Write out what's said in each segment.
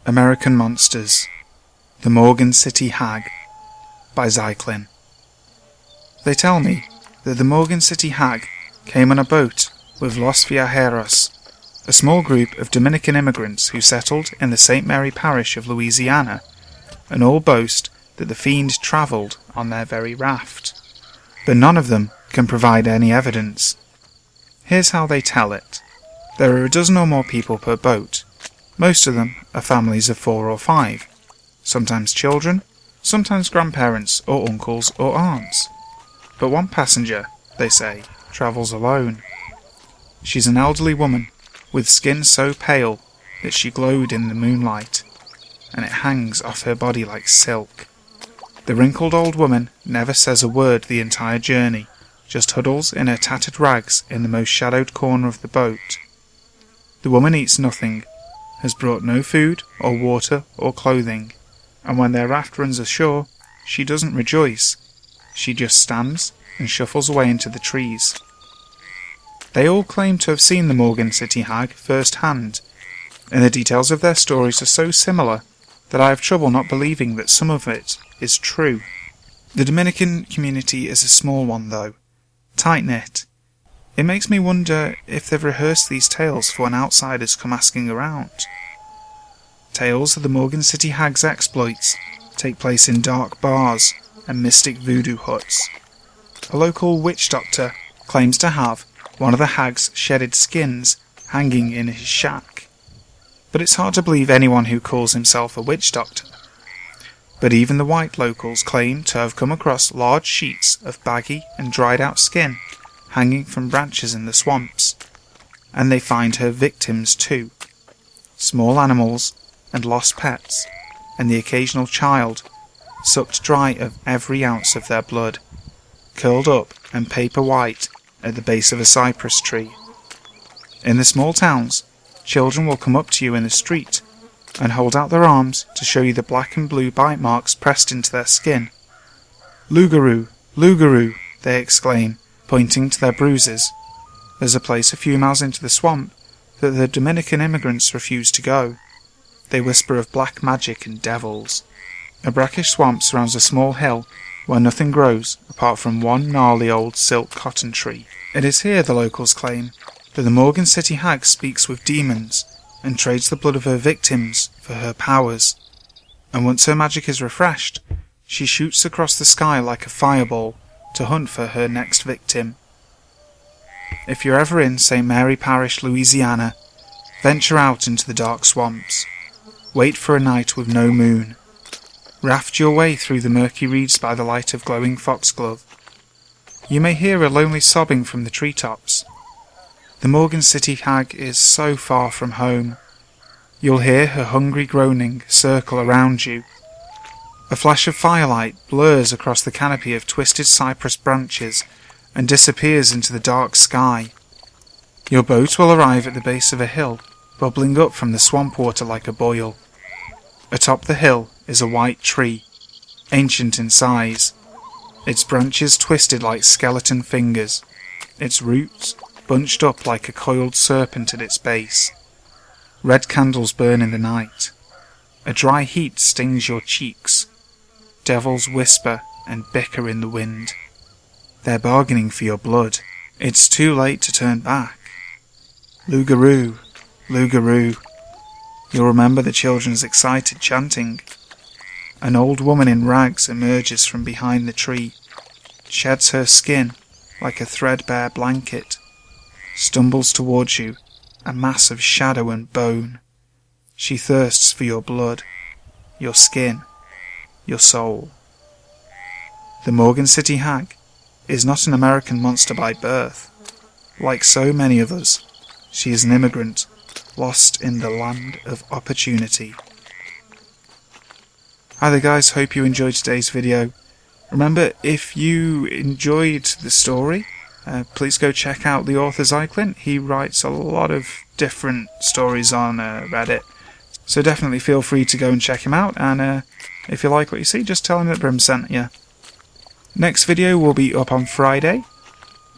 American Monsters, The Morgan City Hag, by Zyklin. They tell me that the Morgan City Hag came on a boat with Los Viajeros, a small group of Dominican immigrants who settled in the St. Mary parish of Louisiana, and all boast that the fiend travelled on their very raft. But none of them can provide any evidence. Here's how they tell it. There are a dozen or more people per boat. Most of them are families of 4 or 5, sometimes children, sometimes grandparents or uncles or aunts. But one passenger, they say, travels alone. She's an elderly woman with skin so pale that she glowed in the moonlight, and it hangs off her body like silk. The wrinkled old woman never says a word the entire journey, just huddles in her tattered rags in the most shadowed corner of the boat. The woman eats nothing, has brought no food or water or clothing, and when their raft runs ashore, she doesn't rejoice. She just stands and shuffles away into the trees. They all claim to have seen the Morgan City Hag firsthand, and the details of their stories are so similar that I have trouble not believing that some of it is true. The Dominican community is a small one though, tight-knit. It makes me wonder if they've rehearsed these tales for when outsiders come asking around. Tales of the Morgan City Hag's exploits take place in dark bars and mystic voodoo huts. A local witch doctor claims to have one of the hag's shedded skins hanging in his shack. But it's hard to believe anyone who calls himself a witch doctor. But even the white locals claim to have come across large sheets of baggy and dried out skin hanging from branches in the swamps, and they find her victims too. Small animals and lost pets, and the occasional child, sucked dry of every ounce of their blood, curled up and paper white at the base of a cypress tree. In the small towns, children will come up to you in the street and hold out their arms to show you the black and blue bite marks pressed into their skin. "Lougarou, Lougarou," they exclaim, pointing to their bruises. There's a place a few miles into the swamp that the Dominican immigrants refuse to go. They whisper of black magic and devils. A brackish swamp surrounds a small hill where nothing grows apart from one gnarly old silk cotton tree. It is here, the locals claim, that the Morgan City Hag speaks with demons and trades the blood of her victims for her powers. And once her magic is refreshed, she shoots across the sky like a fireball to hunt for her next victim. If you're ever in St. Mary Parish, Louisiana, venture out into the dark swamps. Wait for a night with no moon. Raft your way through the murky reeds by the light of glowing foxglove. You may hear a lonely sobbing from the treetops. The Morgan City Hag is so far from home. You'll hear her hungry groaning circle around you. A flash of firelight blurs across the canopy of twisted cypress branches and disappears into the dark sky. Your boat will arrive at the base of a hill, bubbling up from the swamp water like a boil. Atop the hill is a white tree, ancient in size, its branches twisted like skeleton fingers, its roots bunched up like a coiled serpent at its base. Red candles burn in the night. A dry heat stings your cheeks. Devils whisper and bicker in the wind. They're bargaining for your blood. It's too late to turn back. Lougarou, Lougarou. You'll remember the children's excited chanting. An old woman in rags emerges from behind the tree, sheds her skin like a threadbare blanket, stumbles towards you, a mass of shadow and bone. She thirsts for your blood, your skin, your soul. The Morgan City Hag is not an American monster by birth. Like so many of us, she is an immigrant, lost in the land of opportunity. Hi there guys, hope you enjoyed today's video. Remember, if you enjoyed the story, please go check out the author Zyklin. He writes a lot of different stories on Reddit, so definitely feel free to go and check him out, and if you like what you see, just tell him that Brim sent you. Next video will be up on Friday,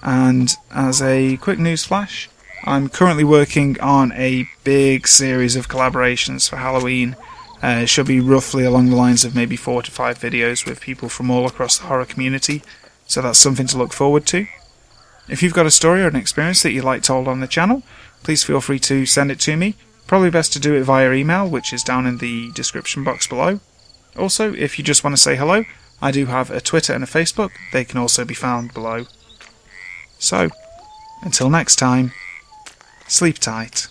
and as a quick news flash, I'm currently working on a big series of collaborations for Halloween, It should be roughly along the lines of maybe 4 to 5 videos with people from all across the horror community, so that's something to look forward to. If you've got a story or an experience that you'd like told on the channel, please feel free to send it to me. Probably best to do it via email, which is down in the description box below. Also, if you just want to say hello, I do have a Twitter and a Facebook. They can also be found below. So, until next time, sleep tight.